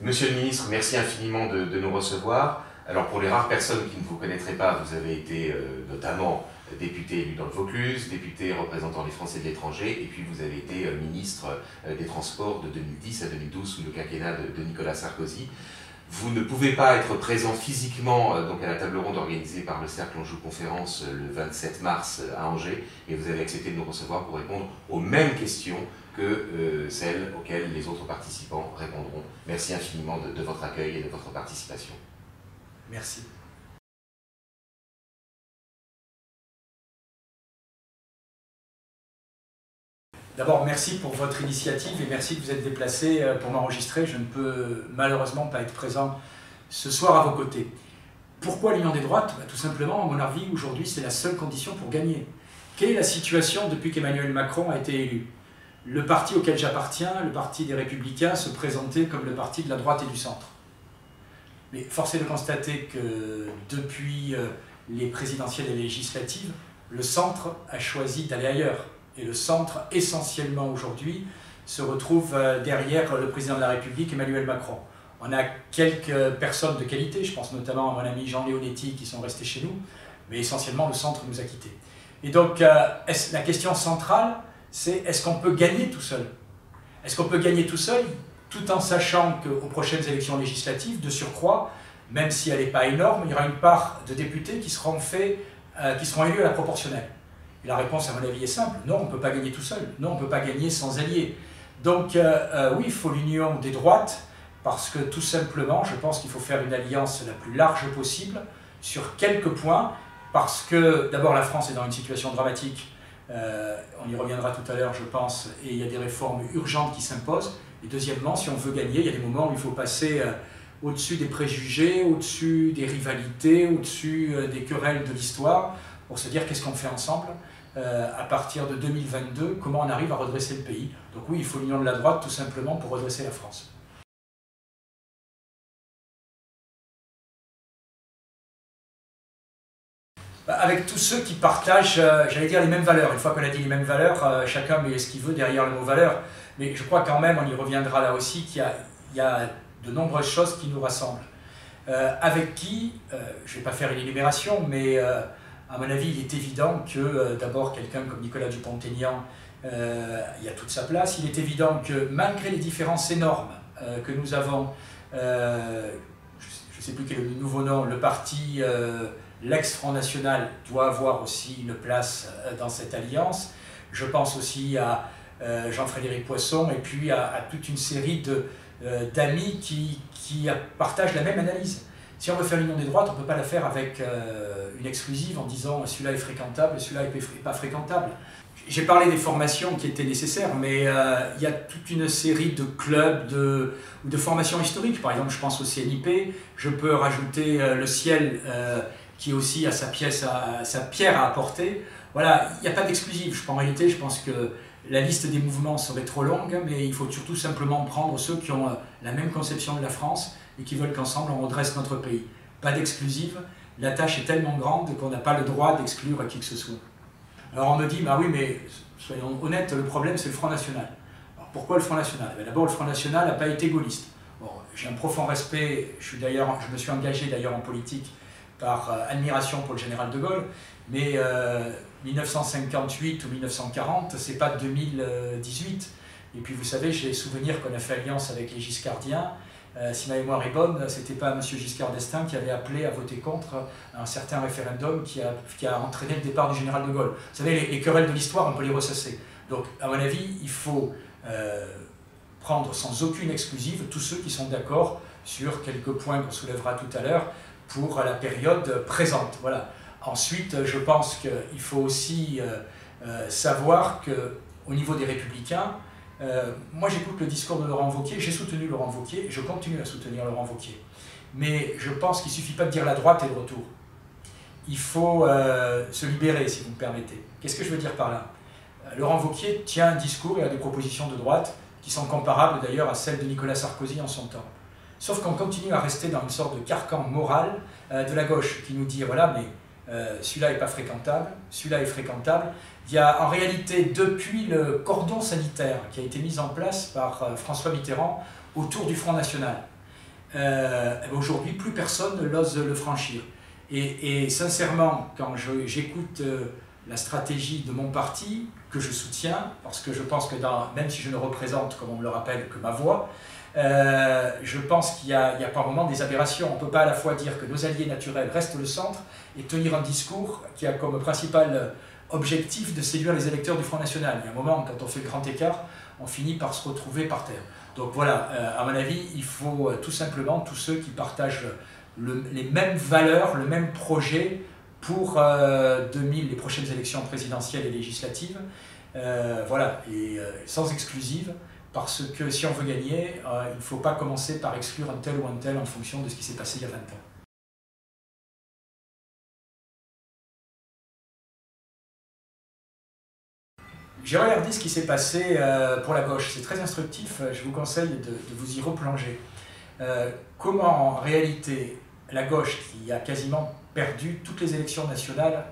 Monsieur le ministre, merci infiniment de nous recevoir. Alors pour les rares personnes qui ne vous connaîtraient pas, vous avez été notamment député élu dans le Vaucluse, député représentant les Français de l'étranger, et puis vous avez été ministre des Transports de 2010 à 2012 sous le quinquennat de Nicolas Sarkozy. Vous ne pouvez pas être présent physiquement donc à la table ronde organisée par le Cercle Anjou Conférence le 27 mars à Angers, et vous avez accepté de nous recevoir pour répondre aux mêmes questions que celles auxquelles les autres participants répondront. Merci infiniment de votre accueil et de votre participation. Merci. D'abord, merci pour votre initiative et merci de vous être déplacé pour m'enregistrer. Je ne peux malheureusement pas être présent ce soir à vos côtés. Pourquoi l'union des droites? Tout simplement, à mon avis, aujourd'hui, c'est la seule condition pour gagner. Quelle est la situation depuis qu'Emmanuel Macron a été élu? Le parti auquel j'appartiens, le parti des Républicains, se présentait comme le parti de la droite et du centre. Mais force est de constater que depuis les présidentielles et les législatives, le centre a choisi d'aller ailleurs. Et le centre, essentiellement aujourd'hui, se retrouve derrière le président de la République, Emmanuel Macron. On a quelques personnes de qualité, je pense notamment à mon ami Jean Leonetti, qui sont restés chez nous, mais essentiellement le centre nous a quittés. Et donc la question centrale, c'est est-ce qu'on peut gagner tout seul? Est-ce qu'on peut gagner tout seul, tout en sachant qu'aux prochaines élections législatives, de surcroît, même si elle n'est pas énorme, il y aura une part de députés qui seront élus à la proportionnelle? Et la réponse, à mon avis, est simple. Non, on ne peut pas gagner tout seul. Non, on ne peut pas gagner sans alliés. Donc, oui, il faut l'union des droites, parce que tout simplement, je pense qu'il faut faire une alliance la plus large possible sur quelques points, parce que, d'abord, la France est dans une situation dramatique. On y reviendra tout à l'heure, je pense, et il y a des réformes urgentes qui s'imposent. Et deuxièmement, si on veut gagner, il y a des moments où il faut passer au-dessus des préjugés, au-dessus des rivalités, au-dessus des querelles de l'histoire, pour se dire qu'est-ce qu'on fait ensemble à partir de 2022, comment on arrive à redresser le pays. Donc oui, il faut l'union de la droite tout simplement pour redresser la France. Avec tous ceux qui partagent, j'allais dire, les mêmes valeurs. Une fois qu'on a dit les mêmes valeurs, chacun met ce qu'il veut derrière le mot valeur. Mais je crois quand même, on y reviendra là aussi, qu'il y a de nombreuses choses qui nous rassemblent. Avec qui, je ne vais pas faire une énumération, mais à mon avis, il est évident que d'abord quelqu'un comme Nicolas Dupont-Aignan, il y a toute sa place. Il est évident que malgré les différences énormes que nous avons, je ne sais plus quel est le nouveau nom, le parti, l'ex-Front National doit avoir aussi une place dans cette alliance. Je pense aussi à Jean-Frédéric Poisson et puis à toute une série d'amis qui partagent la même analyse. Si on veut faire l'union des droites, on ne peut pas la faire avec une exclusive en disant celui-là est fréquentable et celui-là n'est pas fréquentable. J'ai parlé des formations qui étaient nécessaires, mais il y a toute une série de clubs ou de formations historiques. Par exemple, je pense au CNIP, je peux rajouter le Ciel qui aussi a sa pierre à apporter. Voilà, il n'y a pas d'exclusive. En réalité, je pense que la liste des mouvements serait trop longue, mais il faut surtout simplement prendre ceux qui ont la même conception de la France et qui veulent qu'ensemble on redresse notre pays. Pas d'exclusive, la tâche est tellement grande qu'on n'a pas le droit d'exclure qui que ce soit. Alors on me dit, bah oui, mais soyons honnêtes, le problème c'est le Front National. Alors pourquoi le Front National? D'abord, le Front National n'a pas été gaulliste. Bon, j'ai un profond respect, je me suis engagé d'ailleurs en politique par admiration pour le général de Gaulle, mais 1958 ou 1940, c'est pas 2018. Et puis vous savez, j'ai souvenir qu'on a fait alliance avec les Giscardiens. Si ma mémoire est bonne, c'était pas M. Giscard d'Estaing qui avait appelé à voter contre un certain référendum qui a entraîné le départ du général de Gaulle. Vous savez, les querelles de l'histoire, on peut les ressasser. Donc, à mon avis, il faut prendre sans aucune exclusive tous ceux qui sont d'accord sur quelques points qu'on soulèvera tout à l'heure pour la période présente. Voilà. Ensuite, je pense qu'il faut aussi savoir qu'au niveau des Républicains, moi j'écoute le discours de Laurent Wauquiez, j'ai soutenu Laurent Wauquiez, je continue à soutenir Laurent Wauquiez. Mais je pense qu'il ne suffit pas de dire la droite est de retour. Il faut se libérer, si vous me permettez. Qu'est-ce que je veux dire par là? Laurent Wauquiez tient un discours et a des propositions de droite qui sont comparables d'ailleurs à celles de Nicolas Sarkozy en son temps. Sauf qu'on continue à rester dans une sorte de carcan moral de la gauche qui nous dit, voilà, mais celui-là n'est pas fréquentable, celui-là est fréquentable. Il y a en réalité, depuis le cordon sanitaire qui a été mis en place par François Mitterrand autour du Front National, aujourd'hui, plus personne n'ose le franchir. Et sincèrement, quand j'écoute la stratégie de mon parti, que je soutiens, parce que je pense que même si je ne représente, comme on me le rappelle, que ma voix, je pense qu'il y a par moments des aberrations. On ne peut pas à la fois dire que nos alliés naturels restent le centre et tenir un discours qui a comme principal objectif de séduire les électeurs du Front National. Il y a un moment, quand on fait le grand écart, on finit par se retrouver par terre. Donc voilà, à mon avis, il faut tout simplement tous ceux qui partagent les mêmes valeurs, le même projet pour les prochaines élections présidentielles et législatives, voilà, et sans exclusive, parce que si on veut gagner, il ne faut pas commencer par exclure un tel ou un tel en fonction de ce qui s'est passé il y a 20 ans. J'ai regardé ce qui s'est passé pour la gauche, c'est très instructif, je vous conseille de vous y replonger. Comment en réalité la gauche, qui a quasiment perdu toutes les élections nationales,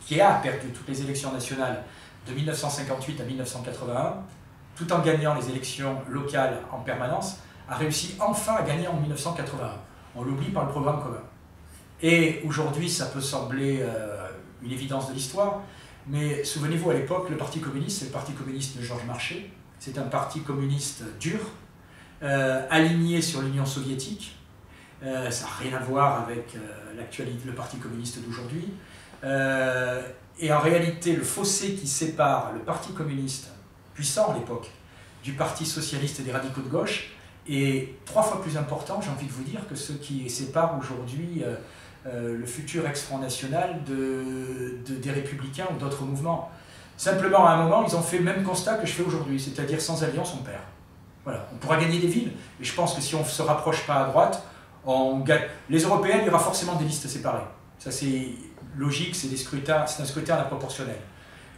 qui a perdu toutes les élections nationales de 1958 à 1981, tout en gagnant les élections locales en permanence, a réussi enfin à gagner en 1981. On l'oublie par le programme commun. Et aujourd'hui, ça peut sembler une évidence de l'histoire, mais souvenez-vous, à l'époque, le Parti communiste, c'est le Parti communiste de Georges Marchais. C'est un parti communiste dur, aligné sur l'Union soviétique. Ça n'a rien à voir avec l'actualité, le Parti communiste d'aujourd'hui. Et en réalité, le fossé qui sépare le Parti communiste, puissant à l'époque, du Parti socialiste et des radicaux de gauche, est 3 fois plus important, j'ai envie de vous dire, que ce qui sépare aujourd'hui le futur ex-Front National des Républicains ou d'autres mouvements. Simplement, à un moment, ils ont fait le même constat que je fais aujourd'hui, c'est-à-dire sans alliance, on perd. Voilà. On pourra gagner des villes, et je pense que si on ne se rapproche pas à droite, on gagne. Les européennes, il y aura forcément des listes séparées. Ça, c'est logique, c'est un scrutin à la proportionnelle.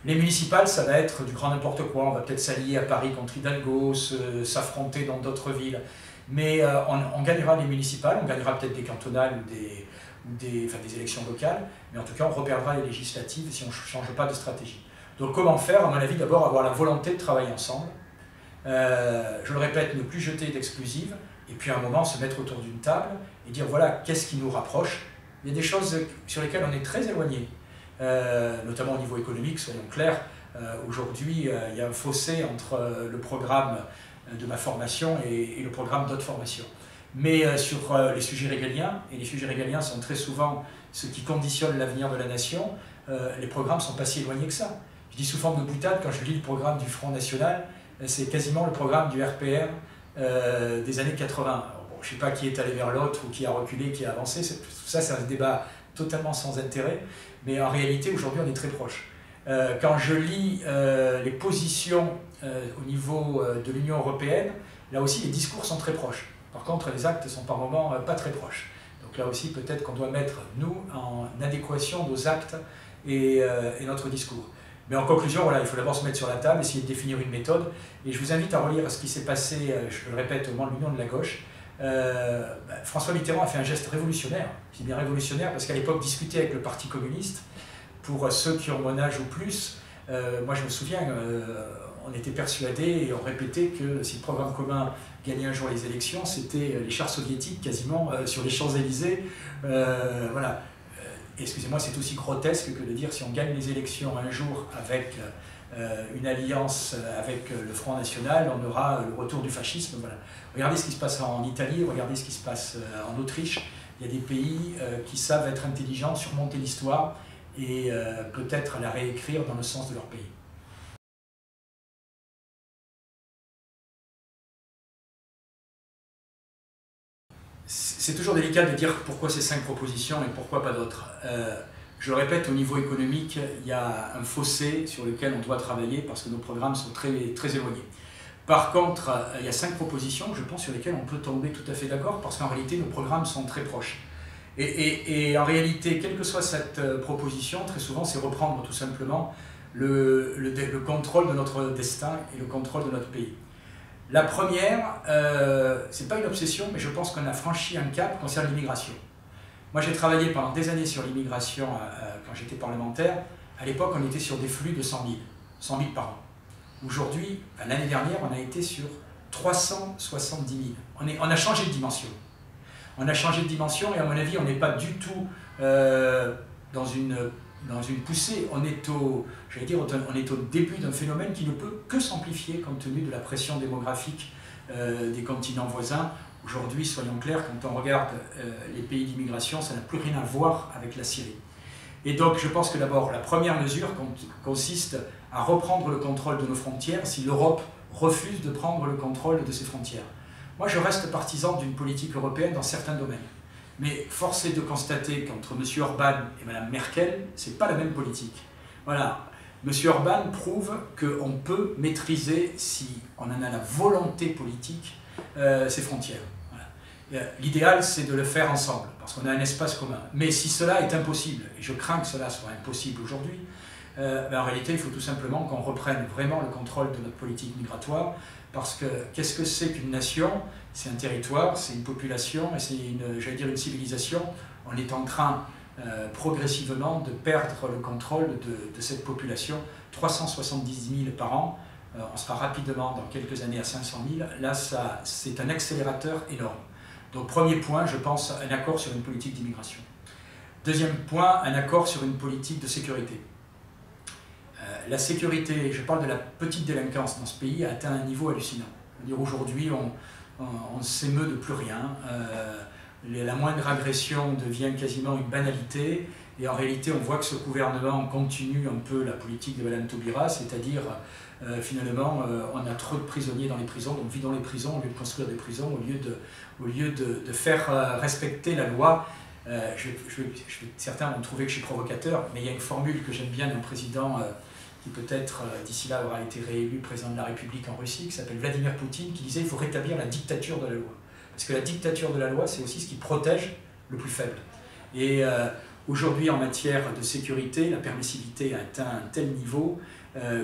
Les municipales, ça va être du grand n'importe quoi. On va peut-être s'allier à Paris contre Hidalgo, s'affronter dans d'autres villes. Mais on gagnera les municipales, on gagnera peut-être des cantonales ou des élections locales. Mais en tout cas, on reperdra les législatives si on ne change pas de stratégie. Donc comment faire? À mon avis, d'abord avoir la volonté de travailler ensemble. Je le répète, ne plus jeter d'exclusives. Et puis à un moment, se mettre autour d'une table et dire voilà, qu'est-ce qui nous rapproche? Il y a des choses sur lesquelles on est très éloigné. Notamment au niveau économique, soyons clairs, aujourd'hui il y a un fossé entre le programme de ma formation et le programme d'autres formations. Mais sur les sujets régaliens, et les sujets régaliens sont très souvent ce qui conditionne l'avenir de la nation, les programmes ne sont pas si éloignés que ça. Je dis sous forme de boutade, quand je lis le programme du Front National, c'est quasiment le programme du RPR des années 80. Alors, bon, je ne sais pas qui est allé vers l'autre ou qui a reculé, qui a avancé, tout ça c'est un débat totalement sans intérêt, mais en réalité aujourd'hui on est très proche. Quand je lis les positions au niveau de l'Union européenne, là aussi les discours sont très proches. Par contre les actes sont par moments pas très proches. Donc là aussi peut-être qu'on doit mettre nous en adéquation nos actes et notre discours. Mais en conclusion, voilà, il faut d'abord se mettre sur la table, essayer de définir une méthode. Et je vous invite à relire ce qui s'est passé, je le répète, au moment de l'Union de la gauche. François Mitterrand a fait un geste révolutionnaire. Je dis bien révolutionnaire parce qu'à l'époque, discuter avec le Parti communiste, pour ceux qui ont mon âge ou plus, moi je me souviens, on était persuadés et on répétait que si le programme commun gagnait un jour les élections, c'était les chars soviétiques quasiment sur les Champs-Élysées. Voilà. Excusez-moi, c'est aussi grotesque que de dire si on gagne les élections un jour avec une alliance avec le Front National, on aura le retour du fascisme. Voilà. Regardez ce qui se passe en Italie, regardez ce qui se passe en Autriche. Il y a des pays qui savent être intelligents, surmonter l'histoire et peut-être la réécrire dans le sens de leur pays. C'est toujours délicat de dire pourquoi ces 5 propositions et pourquoi pas d'autres. Je le répète, au niveau économique, il y a un fossé sur lequel on doit travailler parce que nos programmes sont très, très éloignés. Par contre, il y a 5 propositions, je pense, sur lesquelles on peut tomber tout à fait d'accord parce qu'en réalité, nos programmes sont très proches. Et en réalité, quelle que soit cette proposition, très souvent, c'est reprendre tout simplement le contrôle de notre destin et le contrôle de notre pays. La première, c'est pas une obsession, mais je pense qu'on a franchi un cap concernant l'immigration. Moi, j'ai travaillé pendant des années sur l'immigration quand j'étais parlementaire. À l'époque, on était sur des flux de 100 000 par an. Aujourd'hui, l'année dernière, on a été sur 370 000. On a changé de dimension. On a changé de dimension et à mon avis, on n'est pas du tout dans une poussée. On est on est au début d'un phénomène qui ne peut que s'amplifier compte tenu de la pression démographique des continents voisins. Aujourd'hui, soyons clairs, quand on regarde les pays d'immigration, ça n'a plus rien à voir avec la Syrie. Et donc, je pense que d'abord, la première mesure consiste à reprendre le contrôle de nos frontières si l'Europe refuse de prendre le contrôle de ses frontières. Moi, je reste partisan d'une politique européenne dans certains domaines. Mais force est de constater qu'entre M. Orban et Mme Merkel, ce n'est pas la même politique. Voilà. M. Orban prouve qu'on peut maîtriser, si on en a la volonté politique, ses frontières. Voilà. L'idéal, c'est de le faire ensemble, parce qu'on a un espace commun. Mais si cela est impossible, et je crains que cela soit impossible aujourd'hui, en réalité, il faut tout simplement qu'on reprenne vraiment le contrôle de notre politique migratoire, parce que qu'est-ce que c'est qu'une nation? C'est un territoire, c'est une population, et c'est une civilisation. On est en train progressivement de perdre le contrôle de cette population. 370 000 par an, on sera rapidement dans quelques années à 500 000. Là, c'est un accélérateur énorme. Donc premier point, je pense, un accord sur une politique d'immigration. Deuxième point, un accord sur une politique de sécurité. La sécurité, je parle de la petite délinquance dans ce pays, a atteint un niveau hallucinant. Aujourd'hui, on ne s'émeut de plus rien. La moindre agression devient quasiment une banalité. Et en réalité, on voit que ce gouvernement continue un peu la politique de Mme Taubira, c'est-à-dire, finalement, on a trop de prisonniers dans les prisons, donc vidons les prisons au lieu de construire des prisons, au lieu de faire respecter la loi. Certains vont trouver que je suis provocateur, mais il y a une formule que j'aime bien d'un président qui peut-être d'ici là aura été réélu président de la République en Russie, qui s'appelle Vladimir Poutine, qui disait qu'il faut rétablir la dictature de la loi. Parce que la dictature de la loi, c'est aussi ce qui protège le plus faible. Et aujourd'hui, en matière de sécurité, la permissivité a atteint un tel niveau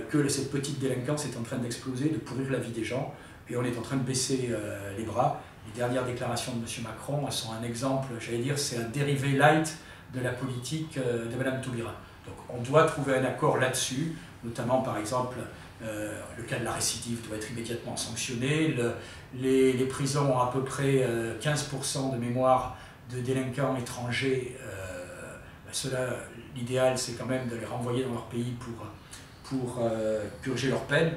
que cette petite délinquance est en train d'exploser, de pourrir la vie des gens, et on est en train de baisser les bras. Les dernières déclarations de M. Macron sont un exemple, j'allais dire, c'est un dérivé light de la politique de Mme Taubira. Donc on doit trouver un accord là-dessus, notamment par exemple, le cas de la récidive doit être immédiatement sanctionné, les prisons ont à peu près 15% de mémoire de délinquants étrangers, l'idéal c'est quand même de les renvoyer dans leur pays pour purger leur peine.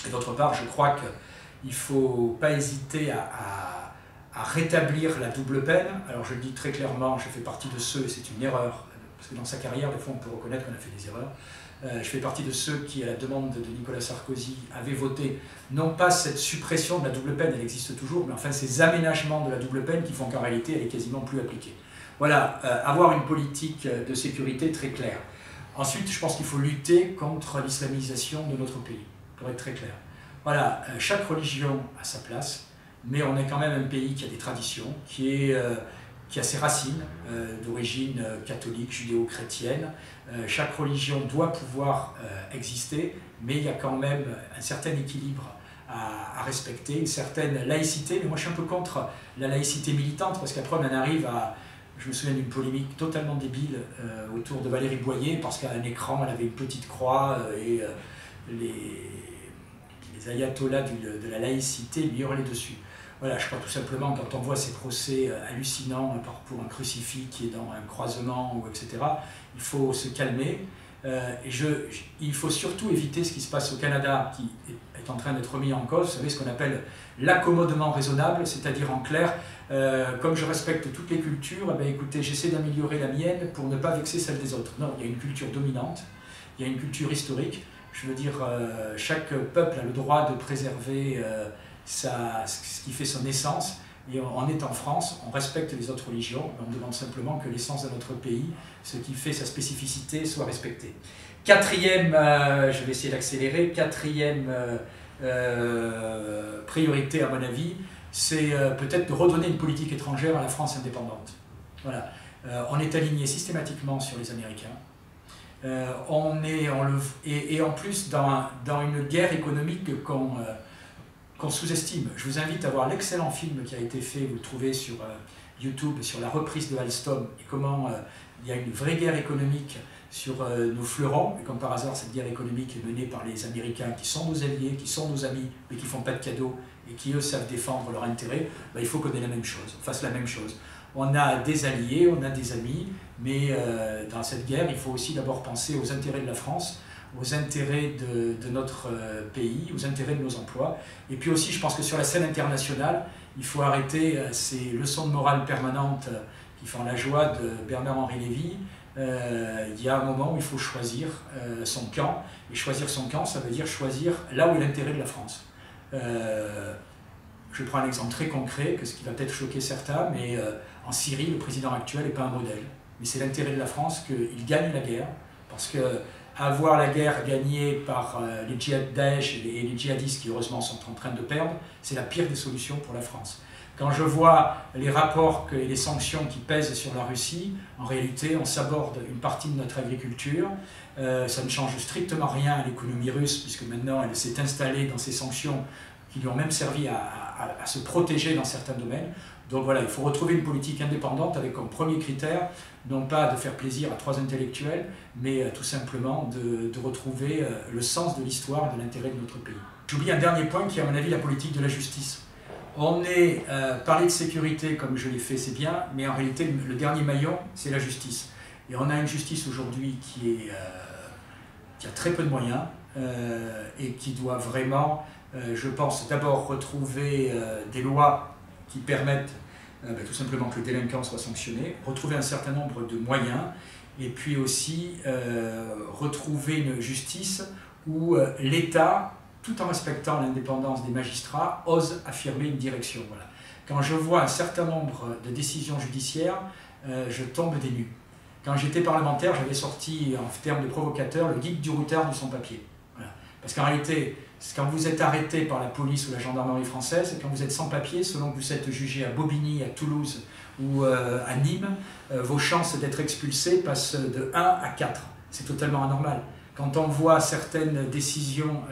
Et d'autre part, je crois qu'il ne faut pas hésiter à rétablir la double peine. Alors je le dis très clairement, je fais partie de ceux, et c'est une erreur, parce que dans sa carrière, des fois on peut reconnaître qu'on a fait des erreurs. Je fais partie de ceux qui, à la demande de Nicolas Sarkozy, avaient voté non pas cette suppression de la double peine, elle existe toujours, mais enfin ces aménagements de la double peine qui font qu'en réalité elle est quasiment plus appliquée. Voilà, avoir une politique de sécurité très claire. Ensuite, je pense qu'il faut lutter contre l'islamisation de notre pays, pour être très clair. Voilà, chaque religion a sa place, mais on est quand même un pays qui a des traditions, qui a ses racines d'origine catholique, judéo-chrétienne. Chaque religion doit pouvoir exister, mais il y a quand même un certain équilibre à respecter, une certaine laïcité. Mais moi, je suis un peu contre la laïcité militante, parce qu'après, on en arrive à... Je me souviens d'une polémique totalement débile autour de Valérie Boyer, parce qu'à un écran, elle avait une petite croix et les ayatollahs de la laïcité lui hurlaient dessus. Voilà, je crois tout simplement, quand on voit ces procès hallucinants pour un crucifix qui est dans un croisement, etc., il faut se calmer. Il faut surtout éviter ce qui se passe au Canada, qui est en train d'être mis en cause, vous savez, ce qu'on appelle l'accommodement raisonnable, c'est-à-dire en clair, comme je respecte toutes les cultures, eh bien, écoutez, j'essaie d'améliorer la mienne pour ne pas vexer celle des autres. Non, il y a une culture dominante, il y a une culture historique. Je veux dire, chaque peuple a le droit de préserver ce qui fait son essence. Et on est en France, on respecte les autres religions, on demande simplement que l'essence de notre pays, ce qui fait sa spécificité, soit respecté. Quatrième, je vais essayer d'accélérer, quatrième priorité à mon avis, c'est peut-être de redonner une politique étrangère à la France indépendante. Voilà. On est aligné systématiquement sur les Américains. Et en plus dans une guerre économique qu'on sous-estime. Je vous invite à voir l'excellent film qui a été fait, vous le trouvez sur YouTube, sur la reprise de Alstom et comment il y a une vraie guerre économique sur nos fleurons, et comme par hasard cette guerre économique est menée par les Américains qui sont nos alliés, qui sont nos amis, mais qui ne font pas de cadeaux et qui eux savent défendre leurs intérêts, ben, il faut qu'on ait la même chose, on fasse la même chose. On a des alliés, on a des amis, mais dans cette guerre, il faut aussi d'abord penser aux intérêts de la France, aux intérêts de notre pays, aux intérêts de nos emplois. Et puis aussi, je pense que sur la scène internationale, il faut arrêter ces leçons de morale permanentes qui font la joie de Bernard-Henri Lévy. Il y a un moment où il faut choisir son camp, et choisir son camp, ça veut dire choisir là où est l'intérêt de la France. Je prends un exemple très concret, ce qui va peut-être choquer certains, mais en Syrie, le président actuel n'est pas un modèle. Mais c'est l'intérêt de la France qu'il gagne la guerre, parce que avoir la guerre gagnée par les Daesh et les djihadistes qui heureusement sont en train de perdre, c'est la pire des solutions pour la France. Quand je vois les rapports et les sanctions qui pèsent sur la Russie, en réalité on s'aborde une partie de notre agriculture, ça ne change strictement rien à l'économie russe, puisque maintenant elle s'est installée dans ces sanctions qui lui ont même servi à se protéger dans certains domaines. Donc voilà, il faut retrouver une politique indépendante avec comme premier critère, non pas de faire plaisir à trois intellectuels, mais tout simplement de retrouver le sens de l'histoire et de l'intérêt de notre pays. J'oublie un dernier point qui est à mon avis la politique de la justice. On est parler de sécurité comme je l'ai fait, c'est bien, mais en réalité le dernier maillon, c'est la justice. Et on a une justice aujourd'hui qui a très peu de moyens et qui doit vraiment, je pense, d'abord retrouver des lois qui permettent tout simplement que le délinquant soit sanctionné, retrouver un certain nombre de moyens, et puis aussi retrouver une justice où l'État, tout en respectant l'indépendance des magistrats, ose affirmer une direction. Voilà. Quand je vois un certain nombre de décisions judiciaires, je tombe des nues. Quand j'étais parlementaire, j'avais sorti, en termes de provocateur, le guide du routard du sans-papier. Voilà. Parce qu'en réalité, quand vous êtes arrêté par la police ou la gendarmerie française, quand vous êtes sans papier, selon que vous êtes jugé à Bobigny, à Toulouse ou à Nîmes, vos chances d'être expulsé passent de 1 à 4. C'est totalement anormal. Quand on voit certaines décisions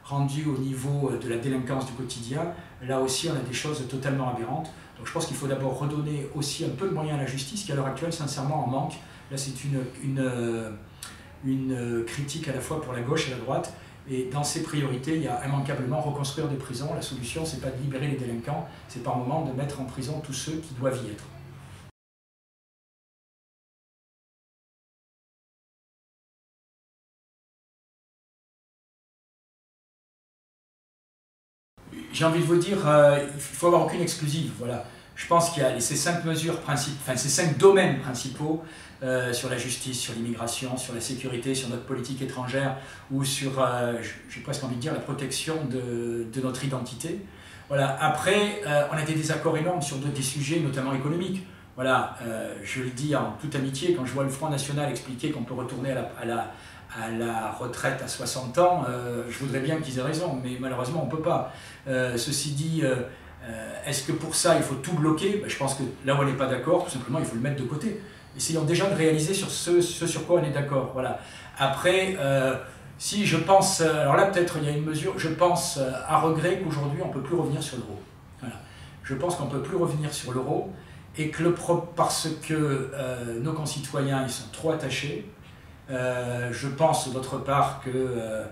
rendues au niveau de la délinquance du quotidien, là aussi on a des choses totalement aberrantes. Donc je pense qu'il faut d'abord redonner aussi un peu de moyens à la justice, qui à l'heure actuelle sincèrement en manque. Là c'est une critique à la fois pour la gauche et la droite. Et dans ces priorités, il y a immanquablement reconstruire des prisons. La solution, ce n'est pas de libérer les délinquants, c'est par moment de mettre en prison tous ceux qui doivent y être. J'ai envie de vous dire, il ne faut avoir aucune exclusive. Voilà. Je pense qu'il y a ces 5 mesures principales, enfin ces 5 domaines principaux sur la justice, sur l'immigration, sur la sécurité, sur notre politique étrangère ou sur, j'ai presque envie de dire, la protection de notre identité. Voilà. Après, on a des désaccords énormes sur des sujets, notamment économiques. Voilà, je le dis en toute amitié, quand je vois le Front National expliquer qu'on peut retourner à la retraite à 60 ans, je voudrais bien qu'ils aient raison, mais malheureusement on ne peut pas. Ceci dit, est-ce que pour ça il faut tout bloquer? Je pense que là où on n'est pas d'accord, tout simplement il faut le mettre de côté. Essayons déjà de réaliser sur ce sur quoi on est d'accord. Voilà. Après, si je pense, alors là peut-être il y a une mesure, je pense à regret qu'aujourd'hui on ne peut plus revenir sur l'euro. Voilà. Je pense qu'on ne peut plus revenir sur l'euro et que parce que nos concitoyens ils sont trop attachés. Je pense d'autre part que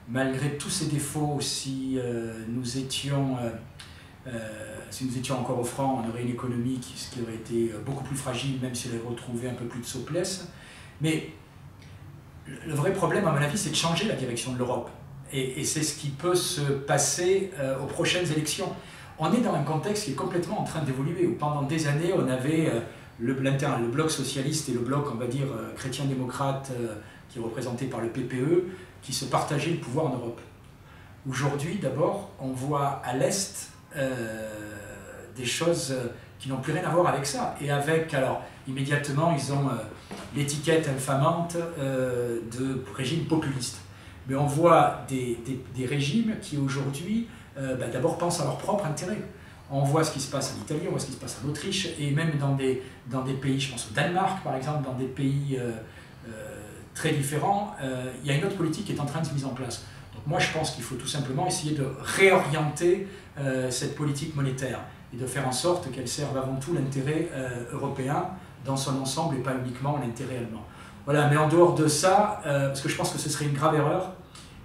malgré tous ces défauts, si nous étions encore au franc, on aurait une économie qui aurait été beaucoup plus fragile, même si elle avait retrouvé un peu plus de souplesse. Mais le vrai problème, à mon avis, c'est de changer la direction de l'Europe. Et c'est ce qui peut se passer aux prochaines élections. On est dans un contexte qui est complètement en train d'évoluer, où pendant des années, on avait le bloc socialiste et le bloc, on va dire, chrétien-démocrate, qui est représenté par le PPE, qui se partageaient le pouvoir en Europe. Aujourd'hui, d'abord, on voit à l'Est des choses qui n'ont plus rien à voir avec ça. Et avec, alors, immédiatement, ils ont l'étiquette infamante de régime populiste. Mais on voit des régimes qui, aujourd'hui, d'abord pensent à leur propre intérêt. On voit ce qui se passe en Italie, on voit ce qui se passe en Autriche, et même dans des pays, je pense au Danemark par exemple, dans des pays très différents, il y a une autre politique qui est en train de se mettre en place. Donc moi je pense qu'il faut tout simplement essayer de réorienter cette politique monétaire et de faire en sorte qu'elle serve avant tout l'intérêt européen dans son ensemble et pas uniquement l'intérêt allemand. Voilà, mais en dehors de ça, parce que je pense que ce serait une grave erreur,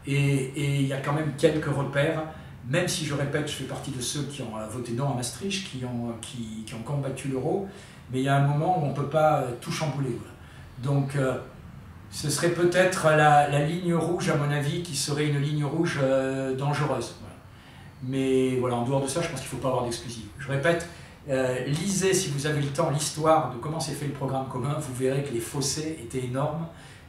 et il y a quand même quelques repères, même si je répète, je fais partie de ceux qui ont voté non à Maastricht, qui ont combattu l'euro, mais il y a un moment où on ne peut pas tout chambouler. Voilà. Donc ce serait peut-être la ligne rouge, à mon avis, qui serait une ligne rouge dangereuse. Voilà. Mais voilà, en dehors de ça, je pense qu'il ne faut pas avoir d'exclusif. Je répète, lisez, si vous avez le temps, l'histoire de comment s'est fait le programme commun, vous verrez que les fossés étaient énormes.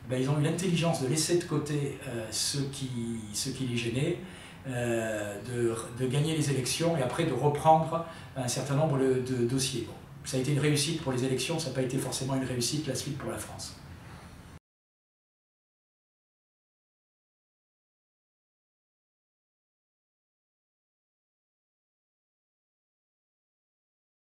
Ben, ils ont eu l'intelligence de laisser de côté ceux qui les gênaient, de gagner les élections et après de reprendre un certain nombre de dossiers. Bon, ça a été une réussite pour les élections, ça n'a pas été forcément une réussite la suite pour la France.